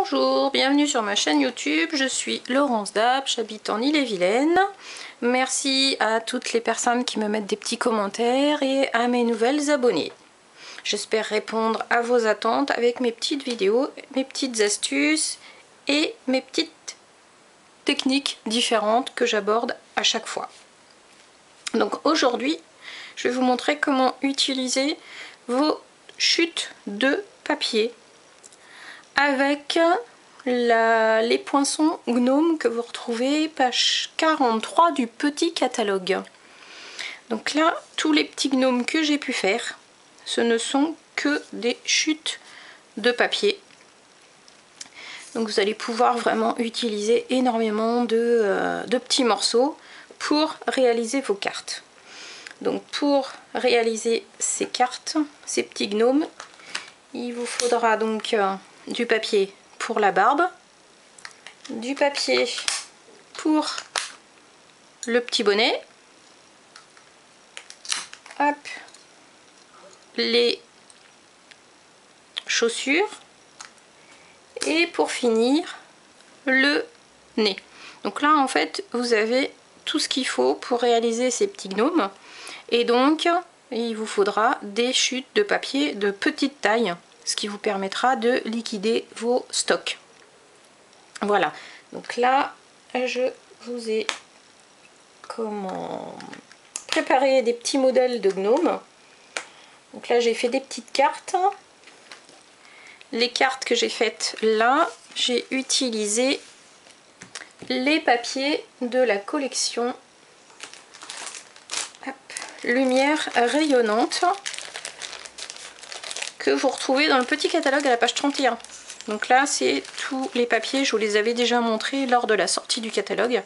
Bonjour, bienvenue sur ma chaîne YouTube, je suis Laurence Dapp, j'habite en Ille-et-Vilaine. Merci à toutes les personnes qui me mettent des petits commentaires et à mes nouvelles abonnées. J'espère répondre à vos attentes avec mes petites vidéos, mes petites astuces et mes petites techniques différentes que j'aborde à chaque fois. Donc aujourd'hui, je vais vous montrer comment utiliser vos chutes de papier avec les poinçons Gnome que vous retrouvez page 43 du petit catalogue. Donc là, tous les petits gnomes que j'ai pu faire, ce ne sont que des chutes de papier. Donc vous allez pouvoir vraiment utiliser énormément de petits morceaux pour réaliser vos cartes. Donc pour réaliser ces cartes, ces petits gnomes, il vous faudra donc du papier pour la barbe, du papier pour le petit bonnet, hop, les chaussures et pour finir le nez. Donc là en fait vous avez tout ce qu'il faut pour réaliser ces petits gnomes et donc il vous faudra des chutes de papier de petite taille, ce qui vous permettra de liquider vos stocks. Voilà, donc là je vous ai préparé des petits modèles de gnomes. Donc là j'ai fait des petites cartes. Les cartes que j'ai faites là, j'ai utilisé les papiers de la collection Lumière rayonnante que vous retrouvez dans le petit catalogue à la page 31. Donc là c'est tous les papiers, je vous les avais déjà montrés lors de la sortie du catalogue.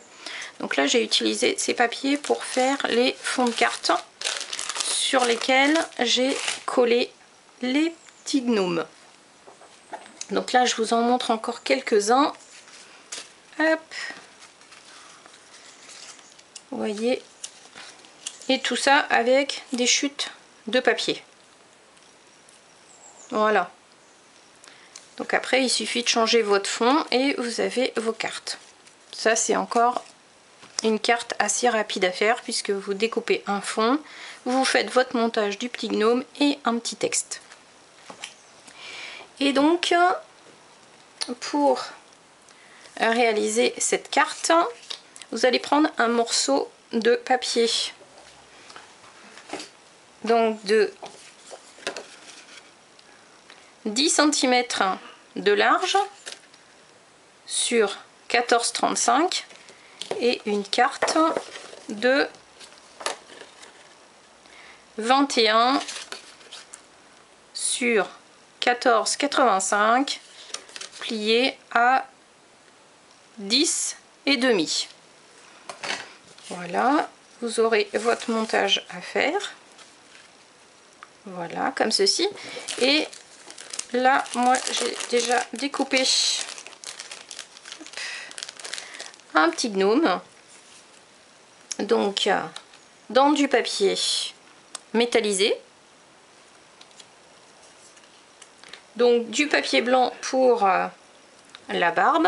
Donc là j'ai utilisé ces papiers pour faire les fonds de cartes sur lesquels j'ai collé les petits gnomes. Donc là je vous en montre encore quelques-uns. Hop, vous voyez, et tout ça avec des chutes de papier. Voilà. Donc après il suffit de changer votre fond et vous avez vos cartes. Ça c'est encore une carte assez rapide à faire puisque vous découpez un fond, vous faites votre montage du petit gnome et un petit texte. Et donc pour réaliser cette carte, vous allez prendre un morceau de papier donc de 10 cm de large sur 14,35 et une carte de 21 sur 14,85 pliée à 10,5. Voilà, vous aurez votre montage à faire. Voilà, comme ceci. Et là, moi, j'ai déjà découpé un petit gnome. Donc, dans du papier métallisé. Donc, du papier blanc pour la barbe.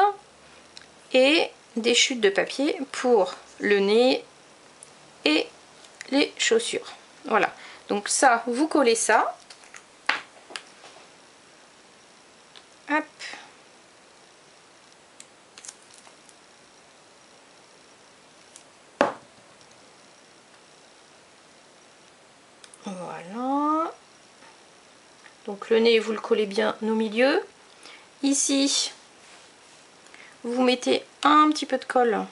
Et des chutes de papier pour le nez et les chaussures. Voilà. Donc ça, vous collez ça. Hop. Voilà. Donc le nez, vous le collez bien au milieu. Ici, vous mettez un petit peu de colle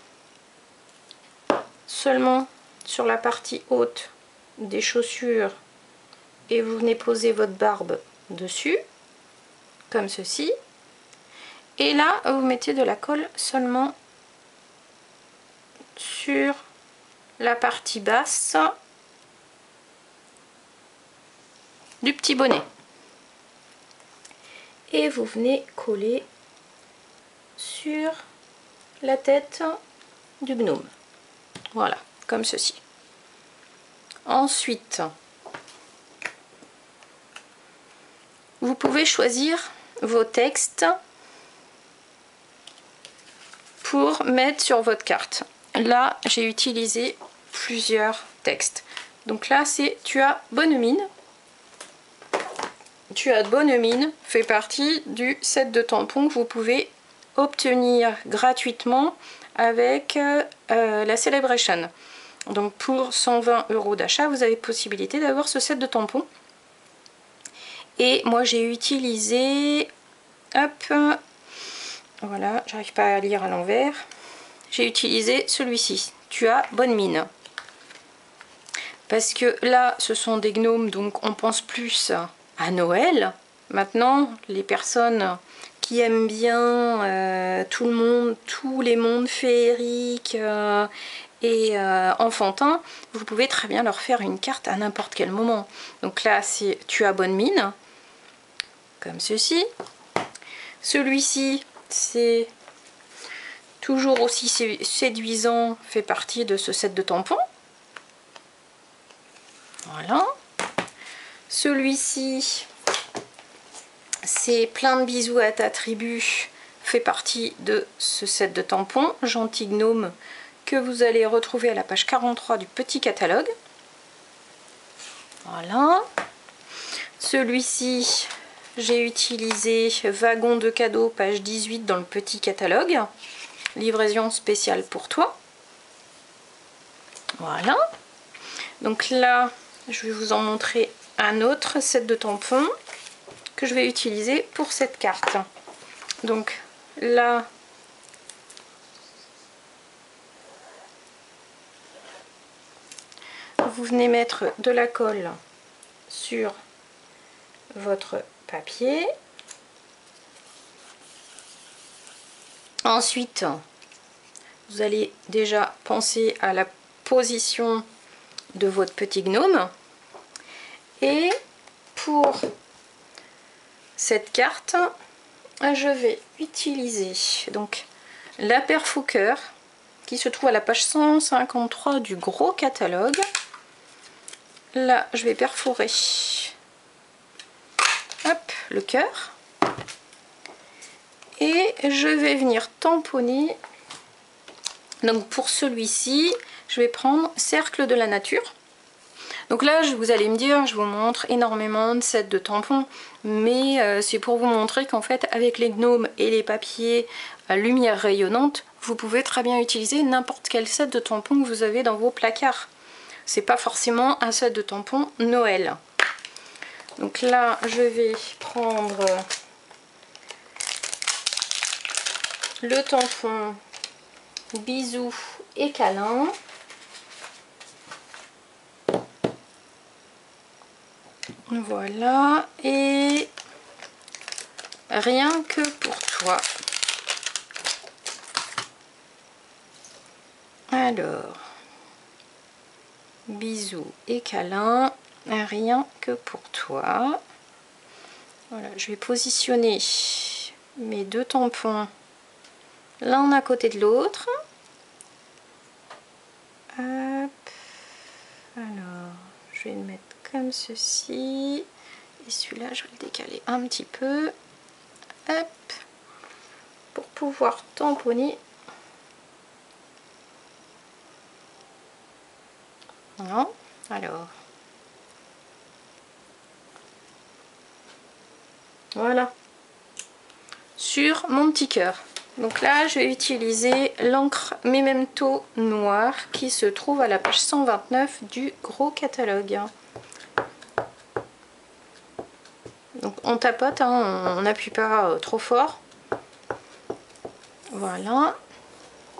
seulement sur la partie haute des chaussures et vous venez poser votre barbe dessus, comme ceci. Et là, vous mettez de la colle seulement sur la partie basse du petit bonnet. Et vous venez coller sur la tête du gnome. Voilà, comme ceci. Ensuite, vous pouvez choisir vos textes pour mettre sur votre carte. Là, j'ai utilisé plusieurs textes. Donc là, c'est Tu as bonne mine. Tu as de bonne mine fait partie du set de tampons que vous pouvez obtenir gratuitement avec la Celebration. Donc pour 120 € d'achat, vous avez possibilité d'avoir ce set de tampons. Et moi j'ai utilisé, hop, voilà, j'arrive pas à lire à l'envers. J'ai utilisé celui-ci, Tu as bonne mine. Parce que là, ce sont des gnomes, donc on pense plus à Noël. Maintenant, les personnes qui aiment bien tous les mondes féeriques et enfantins, vous pouvez très bien leur faire une carte à n'importe quel moment. Donc là, c'est Tu as bonne mine, comme ceci. Celui-ci, c'est toujours aussi séduisant, fait partie de ce set de tampons. Voilà. Celui-ci, c'est Plein de bisous à ta tribu, fait partie de ce set de tampons Gentil Gnome que vous allez retrouver à la page 43 du petit catalogue. Voilà. Celui-ci, j'ai utilisé Wagon de cadeaux, page 18 dans le petit catalogue. Livraison spéciale pour toi. Voilà. Donc là, je vais vous en montrer un autre set de tampons que je vais utiliser pour cette carte. Donc là, vous venez mettre de la colle sur votre papier. Ensuite, vous allez déjà penser à la position de votre petit gnome. Et pour cette carte, je vais utiliser donc la paire Fouquer qui se trouve à la page 153 du gros catalogue. Là, je vais perforer, hop, le cœur. Et je vais venir tamponner. Donc pour celui-ci, je vais prendre Cercle de la nature. Donc là, vous allez me dire, je vous montre énormément de sets de tampons, mais c'est pour vous montrer qu'en fait, avec les gnomes et les papiers à lumière rayonnante, vous pouvez très bien utiliser n'importe quel set de tampons que vous avez dans vos placards. C'est pas forcément un set de tampons Noël. Donc là, je vais prendre le tampon bisous et câlins. Voilà, et rien que pour toi. Alors, bisous et câlins, rien que pour toi. Voilà, je vais positionner mes deux tampons l'un à côté de l'autre. Hop. Alors, je vais le mettre comme ceci. Et celui-là, je vais le décaler un petit peu. Hop. Pour pouvoir tamponner. Non. Alors. Voilà. Sur mon petit cœur. Donc là, je vais utiliser l'encre Memento noir qui se trouve à la page 129 du gros catalogue. Donc on tapote, hein, on n'appuie pas trop fort. Voilà.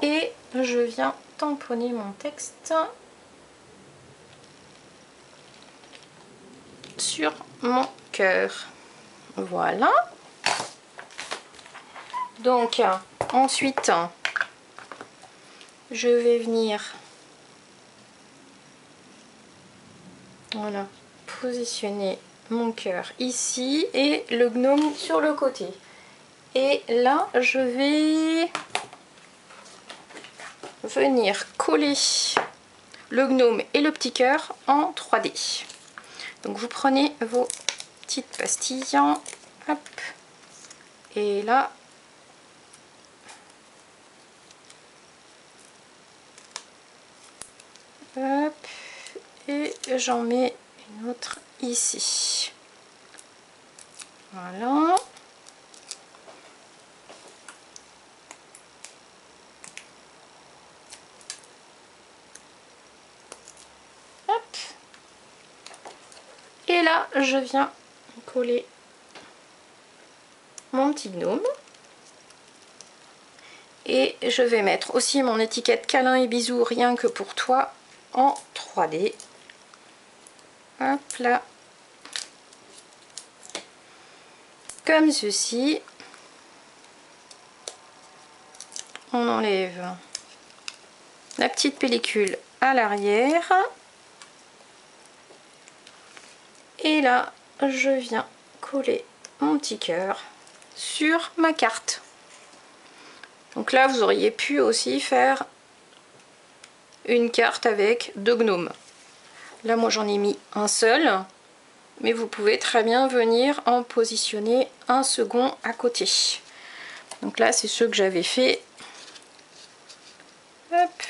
Et je viens tamponner mon texte sur mon cœur. Voilà. Donc ensuite, je vais venir, voilà, positionner mon cœur ici et le gnome sur le côté. Et là, je vais venir coller le gnome et le petit cœur en 3D. Donc vous prenez vos petites pastilles, hop, et là, Hop. Et j'en mets une autre ici. Voilà. Hop. Et là, je viens coller mon petit gnome. Et je vais mettre aussi mon étiquette câlin et bisous rien que pour toi en 3D. Hop là. Comme ceci. On enlève la petite pellicule à l'arrière. Et là, je viens coller mon petit cœur sur ma carte. Donc là, vous auriez pu aussi faire une carte avec 2 gnomes. Là, moi, j'en ai mis un seul. Mais vous pouvez très bien venir en positionner un second à côté. Donc là, c'est ceux que j'avais fait. Hop.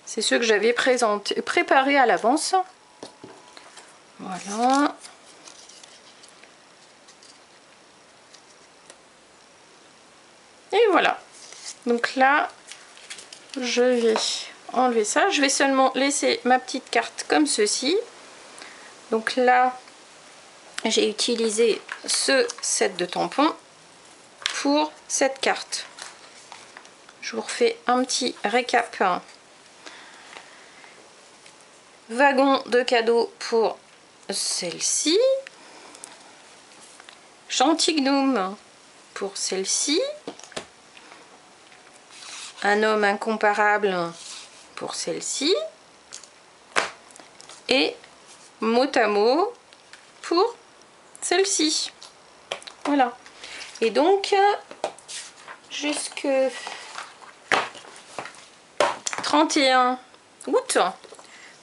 C'est ceux que j'avais préparés à l'avance. Voilà. Et voilà. Donc là, je vais enlever ça. Je vais seulement laisser ma petite carte comme ceci. Donc là, j'ai utilisé ce set de tampons pour cette carte. Je vous refais un petit récap. Wagon de cadeaux pour celle-ci. Gentil gnome pour celle-ci. Un homme incomparable pour celle-ci. Et mot à mot pour celle-ci. Voilà. Et donc, jusque 31 août,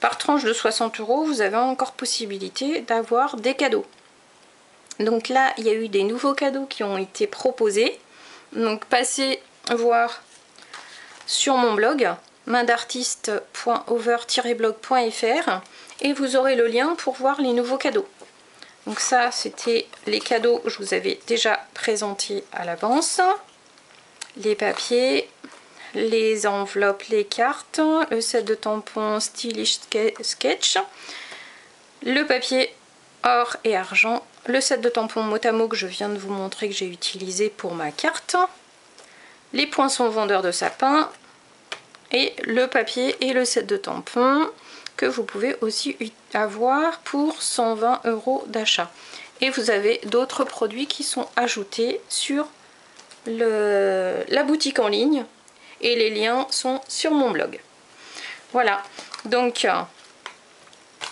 par tranche de 60 €, vous avez encore possibilité d'avoir des cadeaux. Donc là, il y a eu des nouveaux cadeaux qui ont été proposés. Donc passez voir sur mon blog maindartiste.over-blog.fr et vous aurez le lien pour voir les nouveaux cadeaux. Donc ça, c'était les cadeaux que je vous avais déjà présentés à l'avance. Les papiers, les enveloppes, les cartes, le set de tampons Stylish Sketch, le papier or et argent, le set de tampons mot à mot que je viens de vous montrer que j'ai utilisé pour ma carte, les poinçons vendeurs de sapin et le papier et le set de tampons que vous pouvez aussi avoir pour 120 € d'achat. Et vous avez d'autres produits qui sont ajoutés sur la boutique en ligne et les liens sont sur mon blog. Voilà, donc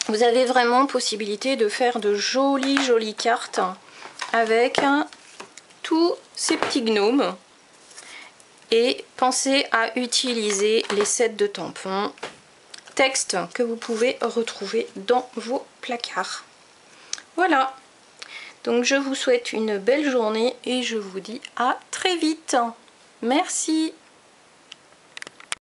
vous avez vraiment possibilité de faire de jolies cartes avec tous ces petits gnomes. Et pensez à utiliser les sets de tampons texte que vous pouvez retrouver dans vos placards. Voilà, donc je vous souhaite une belle journée et je vous dis à très vite. Merci.